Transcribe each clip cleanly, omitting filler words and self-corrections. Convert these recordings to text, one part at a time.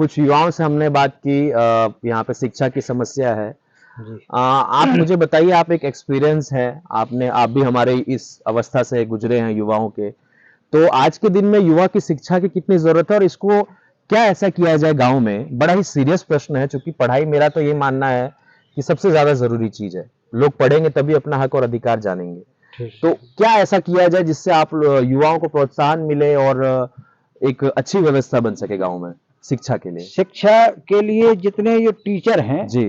कुछ युवाओं से हमने बात की, यहाँ पे शिक्षा की समस्या है। जी। आप मुझे बताइए, आप एक एक्सपीरियंस है, आप भी हमारे इस अवस्था से गुजरे हैं युवाओं के। तो आज के दिन में युवा की शिक्षा की कितनी ज़रूरत है और इसको क्या ऐसा किया जाए गाँव में? बड़ा ही सीरियस प्रश्न है, चूँकि पढ़ाई मेरा तो ये मानना है कि सबसे ज़्यादा ज़रूरी चीज़ है। लोग पढ़ेंगे तभी अपना हक और अधिकार जानेंगे। ठीक। तो क्या ऐसा किया जाए जिससे आप युवाओं को प्रोत्साहन मिले और एक अच्छी व्यवस्था बन सके गाँव में शिक्षा के लिए? शिक्षा के लिए जितने ये टीचर हैं, जी,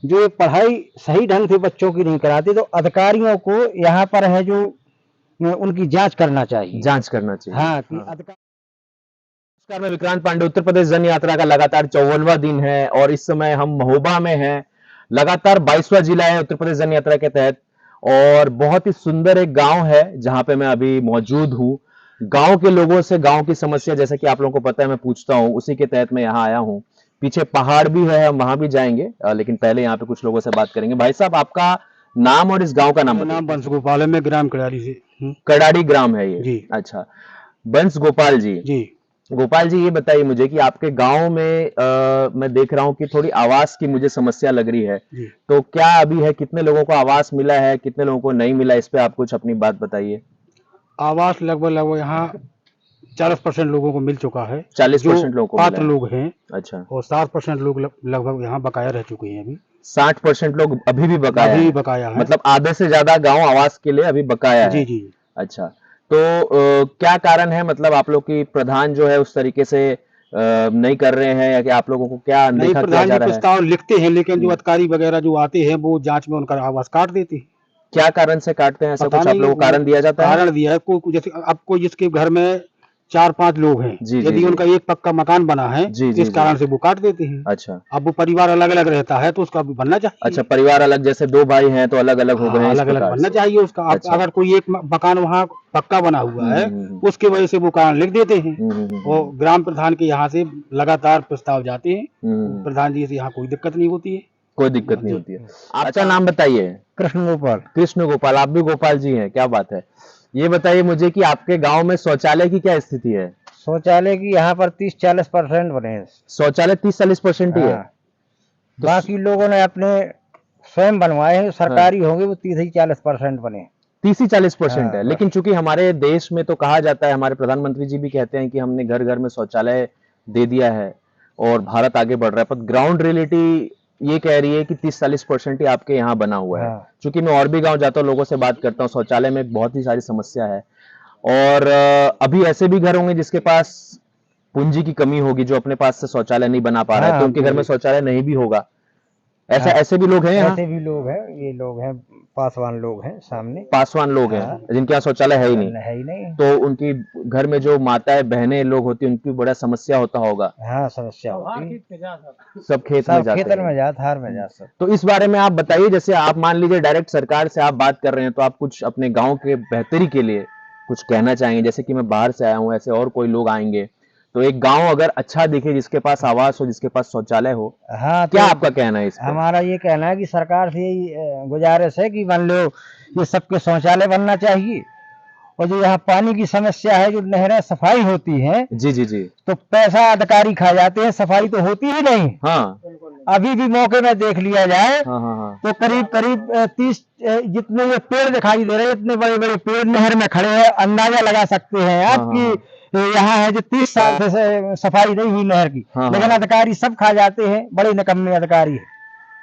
जो ये पढ़ाई सही ढंग से बच्चों की नहीं कराते, तो अधिकारियों को यहाँ पर है जो उनकी जांच करना चाहिए। जाँच करना चाहिए। हाँ, कि हाँ। नमस्कार, मैं विक्रांत पांडे। उत्तर प्रदेश जन यात्रा का लगातार 54वां दिन है और इस समय हम महोबा में हैं। लगातार 22वां जिला है उत्तर प्रदेश जन यात्रा के तहत और बहुत ही सुंदर एक गांव है जहां पे मैं अभी मौजूद हूँ। गांव के लोगों से गांव की समस्या, जैसे कि आप लोगों को पता है, मैं पूछता हूँ, उसी के तहत मैं यहाँ आया हूँ। पीछे पहाड़ भी है, हम वहां भी जाएंगे, लेकिन पहले यहाँ पे कुछ लोगों से बात करेंगे। भाई साहब, आपका नाम और इस गांव का नाम मेरा बताइए। नाम वंश गोपाल है, मैं ग्राम कड़ारी से हूँ। कड़ाड़ी ग्राम है ये? जी। अच्छा, बंस गोपाल जी। जी। गोपाल जी, ये बताइए मुझे कि आपके गांव में मैं देख रहा हूँ कि थोड़ी आवास की मुझे समस्या लग रही है। जी। तो क्या अभी है, कितने लोगों को आवास मिला है, कितने लोगों को नहीं मिला, इस पे आप कुछ अपनी बात बताइए। आवास लगभग यहाँ 40% लोगों को मिल चुका है, 40% लोगों को मिला पात्र है? लोग हैं, अच्छा। और 60% लोग लगभग यहाँ बकाया रह चुके हैं अभी। 60% लोग अभी भी बकाया अभी है? बकाया है। मतलब आधे से ज्यादा गांव आवास के लिए अभी बकाया जी है? जी। अच्छा। तो क्या कारण है, मतलब आप लोग की प्रधान जो है उस तरीके से नहीं कर रहे हैं, या कि आप लोगों को क्या नहीं, अनदेखा किया प्रधान जा जी रहा है? प्रस्ताव लिखते हैं, लेकिन जो अधिकारी वगैरह जो आते हैं वो जांच में उनका आवास काट देते हैं। क्या कारण से काटते हैं, ऐसा पता कुछ आप नहीं, लोगों को कारण दिया जाता है? कारण दिया है कोई, जैसे अब कोई जिसके घर में 4-5 लोग हैं, जी, जी, यदि जी। उनका एक पक्का मकान बना है, जी, जी, इस जी। कारण से वो काट देते हैं। अच्छा। अब वो परिवार अलग-अलग रहता है तो उसका भी बनना चाहिए। अच्छा, परिवार अलग, जैसे 2 भाई हैं तो अलग-अलग हो गए हाँ, हैं, इस अलग-अलग प्रकार बनना से। चाहिए उसका। अब अच्छा। अगर कोई एक मकान वहाँ पक्का बना हुआ है, हुँ। उसकी वजह से वो कारण लिख देते हैं, और हुँ। ग्राम प्रधान के यहाँ से लगातार प्रस्ताव जाते हैं। हुँ। प्रधान जी से यहाँ कोई दिक्कत नहीं होती है। कोई दिक्कत नहीं जी। होती है। आपका नाम बताइए? कृष्ण गोपाल। कृष्ण गोपाल, आप भी गोपाल जी हैं, क्या बात है। ये बताइए मुझे कि आपके गाँव में शौचालय की क्या स्थिति है? शौचालय की यहाँ पर 30-40% बने हैं। शौचालय 30-40% ही है? हाँ, तो बाकी लोगों ने अपने स्वयं बनवाए हैं, हाँ, सरकारी होंगे वो 30-40% बने। 30-40% हाँ, है। बस। लेकिन चूंकि हमारे देश में तो कहा जाता है, हमारे प्रधानमंत्री जी भी कहते हैं कि हमने घर घर में शौचालय दे दिया है और भारत आगे बढ़ रहा है, पर ग्राउंड रियलिटी ये कह रही है कि 30-40% ही आपके यहाँ बना हुआ है। हाँ। चूंकि मैं और भी गांव जाता हूँ, लोगों से बात करता हूँ, शौचालय में बहुत ही सारी समस्या है। और अभी ऐसे भी घर होंगे जिसके पास पूंजी की कमी होगी, जो अपने पास से शौचालय नहीं बना पा रहा है, तो हाँ, उनके घर में शौचालय नहीं भी होगा। ऐसा हाँ, ऐसे भी लोग हैं यहाँ? ऐसे भी लोग हैं, ये लोग हैं, पासवान लोग हैं सामने। पासवान लोग हाँ, हैं जिनके यहाँ शौचालय है ही नहीं, है ही नहीं। तो उनकी घर में जो माताएं बहनें लोग होती हैं, उनकी बड़ा समस्या होता होगा। हाँ, समस्या होती है। सब खेत में सब जाते खेतन हैं। में जात, हार में जात सब। तो इस बारे में आप बताइए, जैसे आप मान लीजिए डायरेक्ट सरकार से आप बात कर रहे हैं, तो आप कुछ अपने गांव के बेहतरी के लिए कुछ कहना चाहेंगे? जैसे कि मैं बाहर से आया हूँ, ऐसे और कोई लोग आएंगे, तो एक गांव अगर अच्छा दिखे, जिसके पास आवास हो, जिसके पास शौचालय हो, हाँ, क्या तो आपका कहना है इस पे? हमारा ये कहना है कि सरकार से यही गुजारिश है कि मान लो ये सबके शौचालय बनना चाहिए, और जो यहाँ पानी की समस्या है, जो नहरें सफाई होती हैं, जी, जी, जी। तो पैसा अधिकारी खा जाते हैं, सफाई तो होती ही नहीं। हाँ, अभी भी मौके में देख लिया जाए हाँ, हाँ, हाँ। तो करीब करीब 30 जितने ये पेड़ दिखाई दे रहे हैं, इतने बड़े बड़े पेड़ नहर में खड़े हैं। अंदाजा लगा सकते हैं आप हाँ, हाँ, कि हाँ। यहाँ है जो 30 साल से सफाई नहीं हुई नहर की, हाँ, लेकिन हाँ। अधिकारी सब खा जाते हैं, बड़े निकम्मे अधिकारी है।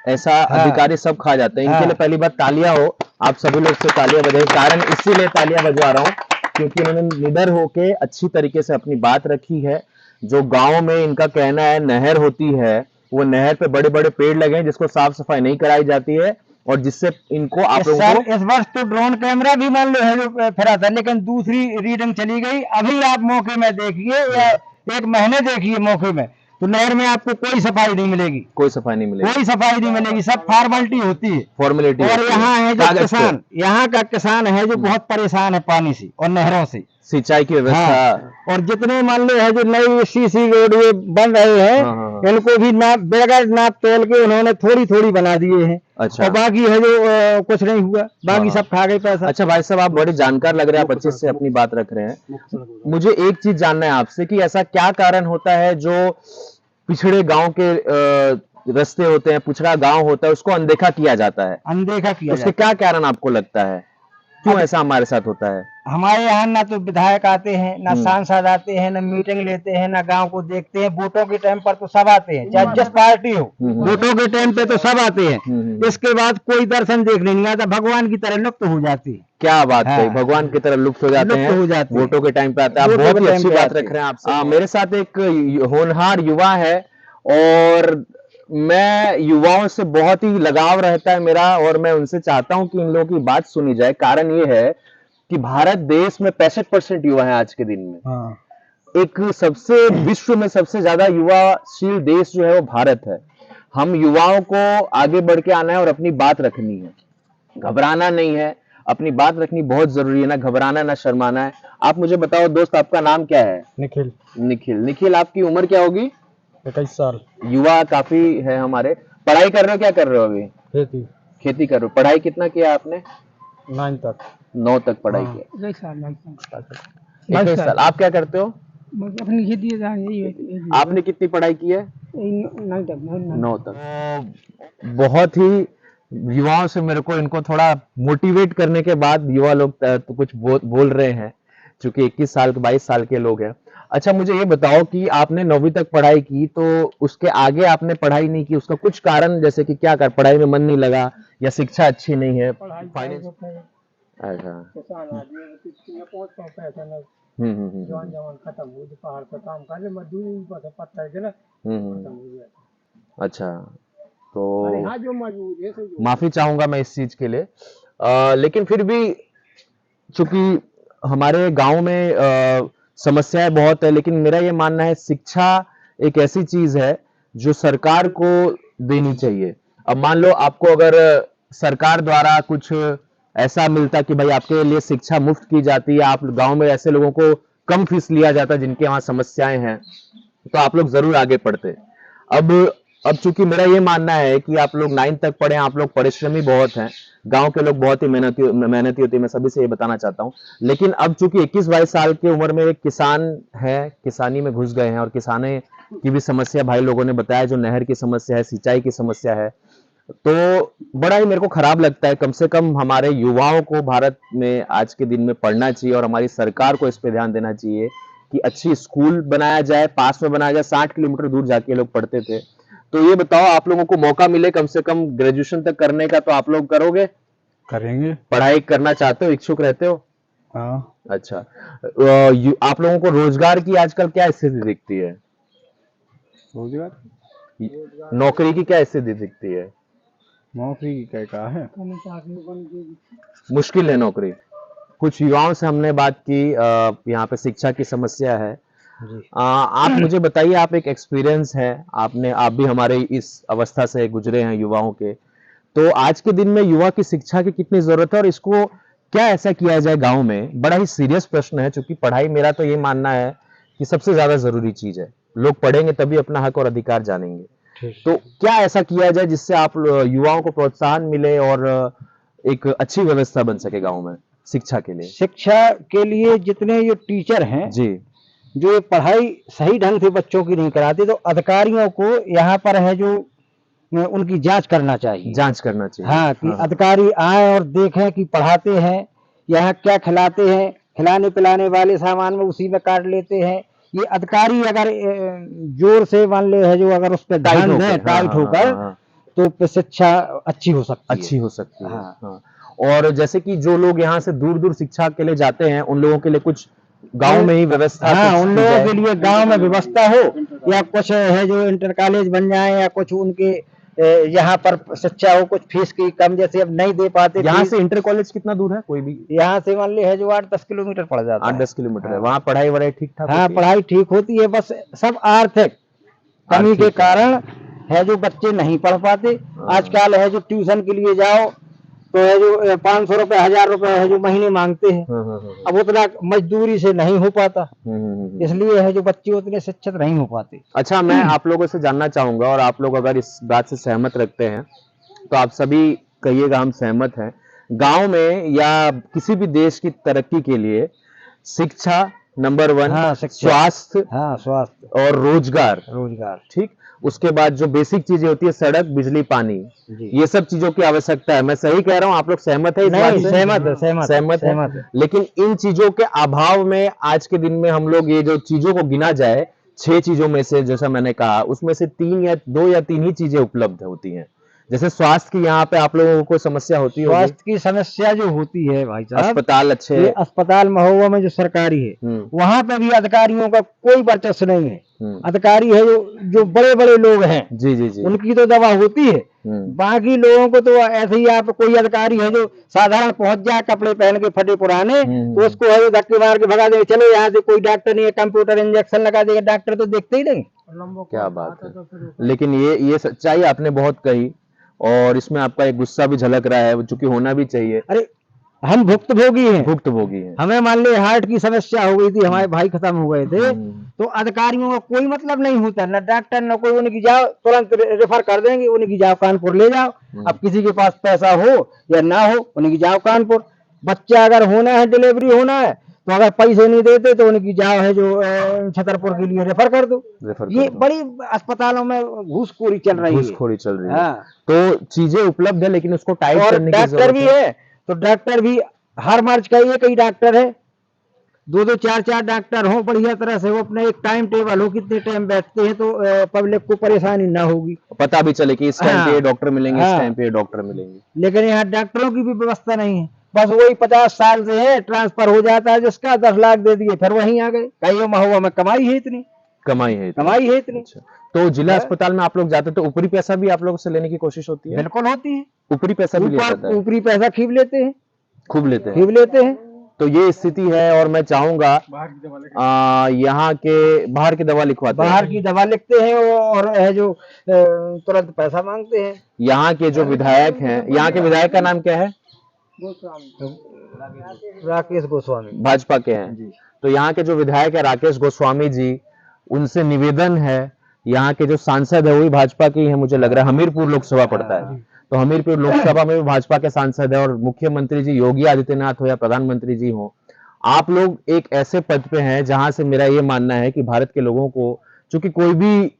ऐसा हाँ, अधिकारी सब खा जाते हैं। इनके लिए हाँ, पहली बार तालियां हो, आप सभी लोग से तालियां बजाइए। कारण इसीलिए तालियां बजवा रहा हूँ क्योंकि इन्होंने निडर होके अच्छी तरीके से अपनी बात रखी है। जो गांव में इनका कहना है नहर होती है, वो नहर पे बड़े बड़े पेड़ लगे हैं जिसको साफ सफाई नहीं कराई जाती है, और जिससे इनको आप लोगों को इस वर्ष तो ड्रोन कैमरा भी मान लो है जो फिरा था, लेकिन दूसरी रीडिंग चली गई। अभी आप मौके में देखिए, या एक महीने देखिए मौके में, तो नहर में आपको कोई सफाई नहीं मिलेगी, कोई सफाई नहीं मिलेगी, कोई सफाई नहीं मिलेगी, सब फॉर्मेलिटी होती है। फॉर्मेलिटी और होती यहाँ है जो कागज पे। किसान, यहाँ का किसान है जो बहुत परेशान है पानी से और नहरों से, सिंचाई की व्यवस्था। हाँ, और जितने मान लो है जो नई सीसी रोड ये बन रहे हैं, हाँ, हाँ, हाँ। इनको भी नाप बगैर नाप तोल के उन्होंने थोड़ी थोड़ी बना दिए हैं। अच्छा। और बाकी है जो कुछ नहीं हुआ, बाकी हाँ, सब खा गए पैसा। अच्छा भाई साहब, आप बड़े जानकार लग रहे हैं, आप अच्छे से अपनी बात रख रहे हैं। मुझे एक चीज जानना है आपसे कि ऐसा क्या कारण होता है जो पिछड़े गांव के रास्ते होते हैं, पिछड़ा गांव होता है, उसको अनदेखा किया जाता है। अनदेखा किया उसके जाता क्या कारण आपको लगता है, क्यों ऐसा हमारे साथ होता है? है। हमारे यहाँ ना तो विधायक आते हैं, ना हम्म। सांसद आते हैं, ना मीटिंग लेते हैं, ना गांव को देखते हैं। वोटों के टाइम पर तो सब आते हैं, चाहे जिस पार्टी हो, वोटों के टाइम पे तो सब आते हैं। इसके बाद कोई दर्शन देखने नहीं आता, भगवान की तरह लुप्त हो जाती है। क्या बात हाँ। कही, भगवान की तरह लुप्त हो जाते लुप्त हैं, हो जाते हैं। वोटों के टाइम पे आते हैं। आप वोटों बहुत के ही टाइम अच्छी पे बात आते रख रहे हैं आपसे। मेरे साथ एक होनहार युवा है और मैं युवाओं से बहुत ही लगाव रहता है मेरा, और मैं उनसे चाहता हूं कि इन लोगों की बात सुनी जाए। कारण ये है कि भारत देश में 65% युवा है आज के दिन में। हाँ। एक सबसे विश्व में सबसे ज्यादा युवाशील देश जो है वो भारत है। हम युवाओं को आगे बढ़ के आना है और अपनी बात रखनी है, घबराना नहीं है, अपनी बात रखनी बहुत जरूरी है, ना घबराना ना शर्माना है। आप मुझे बताओ दोस्त, आपका नाम क्या है? निखिल। निखिल। निखिल, आपकी उम्र क्या होगी? 21 साल। युवा काफी है हमारे। पढ़ाई कर रहे हो, क्या कर रहे हो अभी? खेती। खेती कर रहे हो। पढ़ाई कितना किया आपने? 9 तक। 9 तक पढ़ाई हाँ। किया। 22 साल। आप क्या करते हो? अपनी खेती आपने कितनी पढ़ाई की है? 9 तक। 9 तक। बहुत ही युवाओं से मेरे को इनको थोड़ा मोटिवेट करने के बाद युवा लोग तो कुछ बोल रहे हैं, क्योंकि 21 साल 22 साल के लोग हैं। अच्छा, मुझे ये बताओ कि आपने 9वीं तक पढ़ाई की, तो उसके आगे आपने पढ़ाई नहीं की, उसका कुछ कारण, जैसे कि क्या कर, पढ़ाई में मन नहीं लगा या शिक्षा अच्छी नहीं है? फाइनेंस। अच्छा। जवान खत्म हो गए, पहाड़ पर काम कर ले, मजदूरी पर पत्थर गिरा, खत्म हो गया। अच्छा, तो अरे हाँ, जो मजबूर है तो माफी चाहूंगा मैं इस चीज के लिए। लेकिन फिर भी चूंकि हमारे गांव में समस्याएं बहुत है, लेकिन मेरा ये मानना है शिक्षा एक ऐसी चीज है जो सरकार को देनी चाहिए। अब मान लो आपको अगर सरकार द्वारा कुछ ऐसा मिलता कि भाई आपके लिए शिक्षा मुफ्त की जाती है, आप गांव में ऐसे लोगों को कम फीस लिया जाता जिनके वहां समस्याएं हैं, तो आप लोग जरूर आगे पढ़ते। अब अब चूंकि मेरा ये मानना है कि आप लोग 9 तक पढ़े, आप लोग परिश्रमी बहुत हैं, गांव के लोग बहुत ही मेहनती होते हैं, मैं सभी से ये बताना चाहता हूं। लेकिन अब चूंकि 21-22 साल की उम्र में एक किसान है, किसानी में घुस गए हैं, और किसाने की भी समस्या भाई लोगों ने बताया, जो नहर की समस्या है, सिंचाई की समस्या है, तो बड़ा ही मेरे को खराब लगता है। कम से कम हमारे युवाओं को भारत में आज के दिन में पढ़ना चाहिए, और हमारी सरकार को इस पे ध्यान देना चाहिए कि अच्छी स्कूल बनाया जाए, पास में बनाया जाए। 60 किलोमीटर दूर जाके लोग पढ़ते थे। तो ये बताओ, आप लोगों को मौका मिले कम से कम ग्रेजुएशन तक करने का, तो आप लोग करोगे? करेंगे। पढ़ाई करना चाहते हो, इच्छुक रहते हो? हाँ। अच्छा। आप लोगों को रोजगार की आजकल क्या स्थिति दिखती है? रोजगार, नौकरी की क्या स्थिति दिखती है? नौकरी की क्या कहा है, मुश्किल है नौकरी। कुछ युवाओं से हमने बात की, यहाँ पे शिक्षा की समस्या है। आप मुझे बताइए, आप एक एक्सपीरियंस है, आप भी हमारे इस अवस्था से गुजरे हैं युवाओं के, तो आज के दिन में युवा की शिक्षा की कितनी जरूरत है, और इसको क्या ऐसा किया जाए गांव में? बड़ा ही सीरियस प्रश्न है, क्योंकि पढ़ाई, मेरा तो ये मानना है कि सबसे ज्यादा जरूरी चीज है। लोग पढ़ेंगे तभी अपना हक और अधिकार जानेंगे। तो क्या ऐसा किया जाए जिससे आप युवाओं को प्रोत्साहन मिले और एक अच्छी व्यवस्था बन सके गांव में शिक्षा के लिए? शिक्षा के लिए जितने ये टीचर हैं जी, जो ये पढ़ाई सही ढंग से बच्चों की नहीं कराते, तो अधिकारियों को यहाँ पर है जो उनकी जांच करना चाहिए। जांच करना चाहिए। हाँ, कि अधिकारी आए और देखें कि पढ़ाते हैं, यहाँ क्या खिलाते हैं, खिलाने पिलाने वाले सामान में उसी में काट लेते हैं। ये अधिकारी अगर जोर से मान ले है जो अगर उस पर ध्यान दें टाइट होकर, तो शिक्षा अच्छी हो सकती है। अच्छी हो सकती है। हाँ। हाँ। और जैसे कि जो लोग यहाँ से दूर दूर शिक्षा के लिए जाते हैं, उन लोगों के लिए कुछ गांव में ही व्यवस्था, हाँ, कुछ उन की लोगों जाए। के लिए गांव में व्यवस्था हो, या कुछ है जो इंटर कॉलेज बन जाए, या कुछ उनके यहाँ पर शिक्षा हो, कुछ फीस की कम, जैसे अब नहीं दे पाते। यहाँ से इंटर कॉलेज कितना दूर है? कोई भी यहाँ से मान ली है जो 8-10 किलोमीटर पड़ जाता है। 8-10 किलोमीटर है। हाँ। वहाँ पढ़ाई वढ़ाई ठीक ठाक हाँ, होती है? पढ़ाई ठीक होती है, बस सब आर्थिक कमी के कारण है जो बच्चे नहीं पढ़ पाते। आजकल है जो ट्यूशन के लिए जाओ तो है जो 500 रुपए 1000 रुपए है जो महीने मांगते हैं। अब उतना मजदूरी से नहीं हो पाता, इसलिए है जो बच्चे उतने शिक्षित नहीं हो पाते। अच्छा, मैं आप लोगों से जानना चाहूंगा, और आप लोग अगर इस बात से सहमत रखते हैं तो आप सभी कहिएगा हम सहमत हैं। गांव में या किसी भी देश की तरक्की के लिए शिक्षा नंबर 1, हाँ, शिक्षा। स्वास्थ्य हाँ, स्वास्थ्य, और रोजगार, रोजगार। ठीक। उसके बाद जो बेसिक चीजें होती है, सड़क, बिजली, पानी, जी। ये सब चीजों की आवश्यकता है। मैं सही कह रहा हूँ? आप लोग सहमत है इस बात नहीं, से? सहमत है, सहमत है, सहमत है। सहमत है। लेकिन इन चीजों के अभाव में आज के दिन में हम लोग, ये जो चीजों को गिना जाए 6 चीजों में से, जैसा मैंने कहा, उसमें से 3 या 2 या 3 ही चीजें उपलब्ध होती हैं। जैसे स्वास्थ्य की यहाँ पे आप लोगों को समस्या होती होगी, स्वास्थ्य की समस्या जो होती है भाई साहब, अस्पताल अच्छे, ये अस्पताल महोबा में जो सरकारी है, वहाँ पे भी अधिकारियों का कोई वर्चस्व नहीं है। अधिकारी है जो बड़े बड़े लोग हैं, जी जी जी, उनकी तो दवा होती है। बाकी लोगों को तो ऐसे ही, आप कोई अधिकारी है जो साधारण पहुंच जाए कपड़े पहन के फटे पुराने, तो उसको है धक्के मार के भगा देंगे, चलो यहाँ से, कोई डॉक्टर नहीं है, कंप्यूटर इंजेक्शन लगा देगा, डॉक्टर तो देखते ही नहीं। क्या बात है। लेकिन ये सच्चाई आपने बहुत कही, और इसमें आपका एक गुस्सा भी झलक रहा है, चूंकि होना भी चाहिए। अरे हम भुक्तभोगी हैं, भुक्तभोगी हैं। हमें मान ली हार्ट की समस्या हो गई थी, हमारे भाई खत्म हो गए थे, तो अधिकारियों का कोई मतलब नहीं होता, न डॉक्टर न कोई, उनकी जाओ तुरंत रेफर कर देंगे, उनकी जाओ कानपुर ले जाओ। अब किसी के पास पैसा हो या ना हो, उनकी जाओ कानपुर। बच्चा अगर होना है, डिलीवरी होना है, तो अगर पैसे नहीं देते तो उनकी जाओ है जो छतरपुर के लिए रेफर कर दो। ये बड़ी अस्पतालों में घूसखोरी चल रही है, घूसखोरी चल रही है। हाँ। तो चीजें उपलब्ध है, लेकिन उसको टाइट और करने की डॉक्टर जरूरत भी है। है, तो डॉक्टर भी हर मर्ज का एक ही डॉक्टर है, 2-2 4-4 डॉक्टर हो बढ़िया तरह से, वो अपने एक टाइम टेबल हो, कितने टाइम बैठते हैं, तो पब्लिक को परेशानी ना होगी, पता भी चले कि इस टाइम पे हाँ, डॉक्टर मिलेंगे, इस हाँ। टाइम पे डॉक्टर मिलेंगे। लेकिन यहाँ डॉक्टरों की भी व्यवस्था नहीं है, बस वही 50 साल से है, ट्रांसफर हो जाता है जिसका, 10 लाख दे दिए, फिर वहीं आ गए। कहीं महुआ में कमाई है इतनी, कमाई है इतनी। कमाई है इतनी। अच्छा, तो जिला अस्पताल में आप लोग जाते तो ऊपरी पैसा भी आप लोगों से लेने की कोशिश होती है? बिल्कुल होती है, ऊपरी पैसा भी लिया जाता है? ऊपरी पैसा खींच लेते हैं, खूब लेते हैं, खींच लेते हैं। तो ये स्थिति है। और मैं चाहूंगा यहाँ के बाहर की दवा लिखवाते बाहर की दवा लिखते हैं, और है जो तुरंत पैसा मांगते हैं। यहाँ के जो विधायक हैं, यहाँ के विधायक का नाम क्या है? राकेश गोस्वामी, भाजपा के हैं। तो यहाँ के जो विधायक है राकेश गोस्वामी जी, उनसे निवेदन है, यहाँ के जो सांसद है वो भी भाजपा के ही है, मुझे लग रहा है, हमीरपुर लोकसभा पड़ता है, तो हमीरपुर लोकसभा में भी भाजपा के सांसद है, और मुख्यमंत्री जी योगी आदित्यनाथ हो या प्रधानमंत्री जी हो, आप लोग एक ऐसे पद पे हैं जहां से मेरा ये मानना है कि भारत के लोगों को, चूंकि कोई भी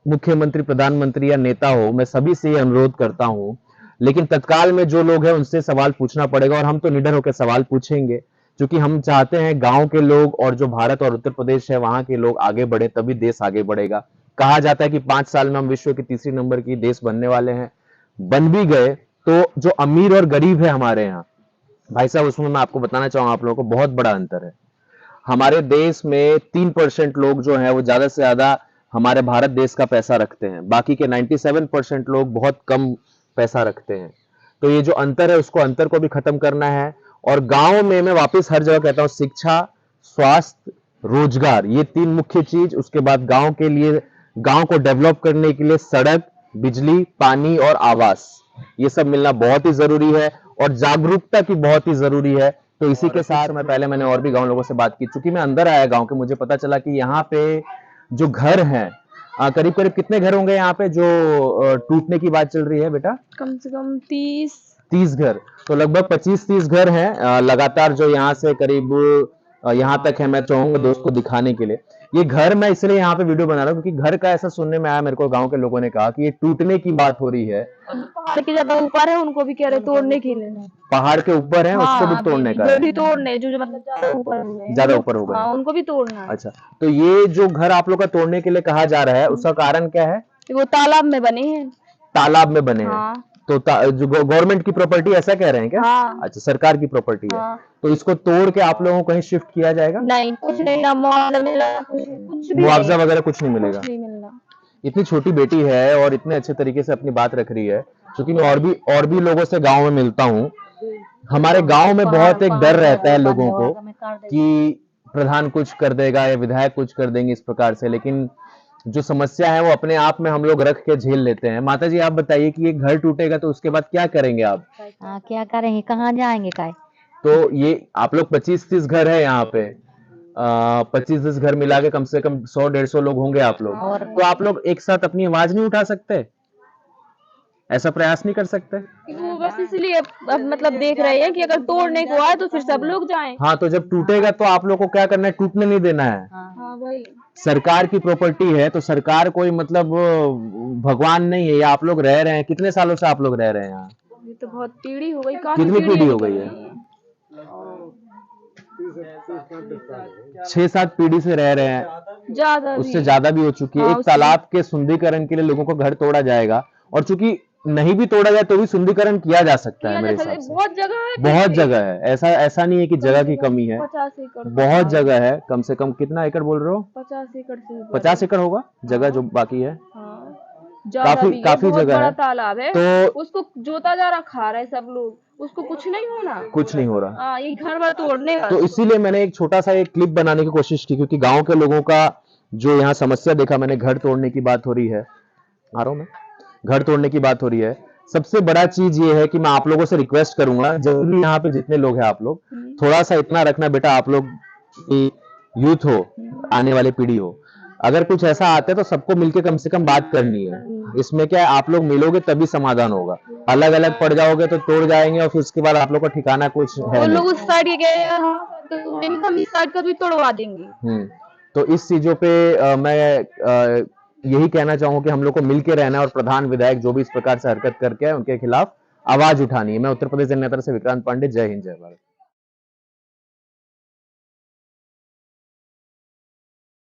मुख्यमंत्री, प्रधानमंत्री या नेता हो, मैं सभी से ये अनुरोध करता हूं, लेकिन तत्काल में जो लोग हैं उनसे सवाल पूछना पड़ेगा, और हम तो निडर होकर सवाल पूछेंगे, क्योंकि हम चाहते हैं गांव के लोग और जो भारत और उत्तर प्रदेश है वहां के लोग आगे बढ़े, तभी देश आगे बढ़ेगा। कहा जाता है कि 5 साल में हम विश्व की तीसरी नंबर की देश बनने वाले हैं, बन भी गए, तो जो अमीर और गरीब है हमारे यहाँ, भाई साहब, उसमें मैं आपको बताना चाहूंगा, आप लोगों को बहुत बड़ा अंतर है। हमारे देश में 3% लोग जो हैं वो ज्यादा से ज्यादा हमारे भारत देश का पैसा रखते हैं, बाकी के 97% लोग बहुत कम पैसा रखते हैं। तो ये जो अंतर है, उसको अंतर को भी खत्म करना है। और गांव में मैं वापस हर जगह कहता हूं, शिक्षा, स्वास्थ्य, रोजगार, ये 3 मुख्य चीज। उसके बाद गांव के लिए, गांव को डेवलप करने के लिए सड़क, बिजली, पानी और आवास, ये सब मिलना बहुत ही जरूरी है, और जागरूकता की बहुत ही जरूरी है। तो इसी के साथ मैंने और भी गांव लोगों से बात की, चूंकि मैं अंदर आया गांव के, मुझे पता चला कि यहाँ पे जो घर हैं, करीब करीब कितने घर होंगे यहाँ पे जो टूटने की बात चल रही है बेटा? कम से कम 30 घर, तो लगभग 25-30 घर हैं लगातार, जो यहाँ से करीब यहाँ तक है। मैं चाहूंगा दोस्त को दिखाने के लिए, ये घर मैं इसलिए यहाँ पे वीडियो बना रहा हूँ क्योंकि घर का ऐसा सुनने में आया मेरे को, गांव के लोगों ने कहा कि ये टूटने की बात हो रही है। पहाड़ के ज्यादा ऊपर है, उनको भी कह रहे तोड़ने के लिए। पहाड़ के ऊपर है, उसको भी तोड़ने का जो है, भी तोड़ने, जो मतलब ज्यादा ऊपर है, ज्यादा ऊपर हो गए, हाँ, उनको भी तोड़ना है। अच्छा, तो ये जो घर आप लोग का तोड़ने के लिए कहा जा रहा है, उसका कारण क्या है? वो तालाब में बने हैं। तालाब में बने हैं, हाँ। तो जो गवर्नमेंट की प्रॉपर्टी, ऐसा कह रहे हैं क्या? हाँ। अच्छा, सरकार की प्रॉपर्टी है, हाँ। तो इसको तोड़ के आप लोगों को कहीं शिफ्ट किया जाएगा? नहीं, कुछ नहीं, ना मुआवजा मिलेगा, कुछ भी मुआवजा नहीं, वगैरह कुछ नहीं मिलेगा? कुछ नहीं मिलना। इतनी छोटी बेटी है और इतने अच्छे तरीके से अपनी बात रख रही है, क्योंकि मैं और भी लोगों से गांव में मिलता हूँ। हमारे गांव में बहुत एक डर रहता है लोगों को कि प्रधान कुछ कर देगा या विधायक कुछ कर देंगे इस प्रकार से, लेकिन जो समस्या है वो अपने आप में हम लोग रख के झेल लेते हैं। माता जी, आप बताइए कि ये घर टूटेगा तो उसके बाद क्या करेंगे आप? क्या करेंगे, कहाँ जाएंगे काय? तो ये आप लोग 25-30 घर है यहाँ पे, 25-30 घर मिला के कम से कम 100-150 लोग होंगे आप लोग, तो आप लोग एक साथ अपनी आवाज नहीं उठा सकते? ऐसा प्रयास नहीं कर सकते? वो बस इसलिए अब मतलब देख रहे हैं कि अगर तोड़ने को आए तो फिर सब लोग जाएं। हाँ, तो जब टूटेगा तो आप लोग को क्या करना है, टूटने नहीं देना है। हाँ भाई, सरकार की प्रॉपर्टी है तो सरकार कोई मतलब भगवान नहीं है, या आप लोग रह रहे हैं, कितने सालों से आप लोग रह रहे हैं यहाँ? ये तो बहुत पीढ़ी हो गई, काफी कितनी पीढ़ी हो निकल गई है? हैं। 6-7 पीढ़ी से रह रहे हैं, ज्यादा उससे भी। ज्यादा भी हो चुकी है। हाँ, एक उससे- तालाब के सुंदरीकरण के लिए लोगों को घर तोड़ा जाएगा, और चूंकि नहीं भी तोड़ा जाए तो भी सुंदरीकरण किया जा सकता है किया मेरे जा सकता हिसाब है, से। बहुत जगह है, बहुत जगह है, ऐसा नहीं है कि जगह की कमी है, 50 एकड़, बहुत जगह है। कम से कम कितना एकड़ बोल रहे हो? 50 एकड़ से ऊपर 50 एकड़ होगा जगह जो बाकी है। हाँ, ज्यादा काफी- भी है, काफी बहुत जगह बड़ा है। तालाब है, तो उसको जोता जा रहा, खा रहे सब लोग, उसको कुछ नहीं होना। कुछ नहीं हो रहा। हाँ, ये घर भर तोड़ने का। तो इसीलिए मैंने एक छोटा सा एक क्लिप बनाने की कोशिश की, क्योंकि गांव के लोगों का जो यहाँ समस्या देखा मैंने, घर तोड़ने की बात हो रही है, आ रहा हूं मैं, घर तोड़ने की बात हो रही है। सबसे बड़ा चीज ये है कि मैं आप लोगों से रिक्वेस्ट करूंगा, जरूरी यहाँ पे जितने लोग हैं आप लोग, थोड़ा सा इतना रखना बेटा, आप लोग की यूथ हो, आने वाली पीढ़ी हो, अगर कुछ ऐसा आता है तो सबको मिलके कम से कम बात करनी है। इसमें क्या है, आप लोग मिलोगे तभी समाधान होगा। अलग अलग पड़ जाओगे तो तोड़ जाएंगे, और फिर उसके बाद आप लोग का ठिकाना कुछ है वो नहीं। लोग उस साइड के गए, हाँ, तो हम इस साइड का भी तोड़वा देंगे। तो इस चीजों पे मैं यही कहना चाहूंगा कि हम लोग को मिलके रहना है, और प्रधान विधायक जो भी इस प्रकार से हरकत करके है उनके खिलाफ आवाज उठानी है। मैं उत्तर प्रदेश जनता से विक्रांत पांडे, जय हिंद जय भारत।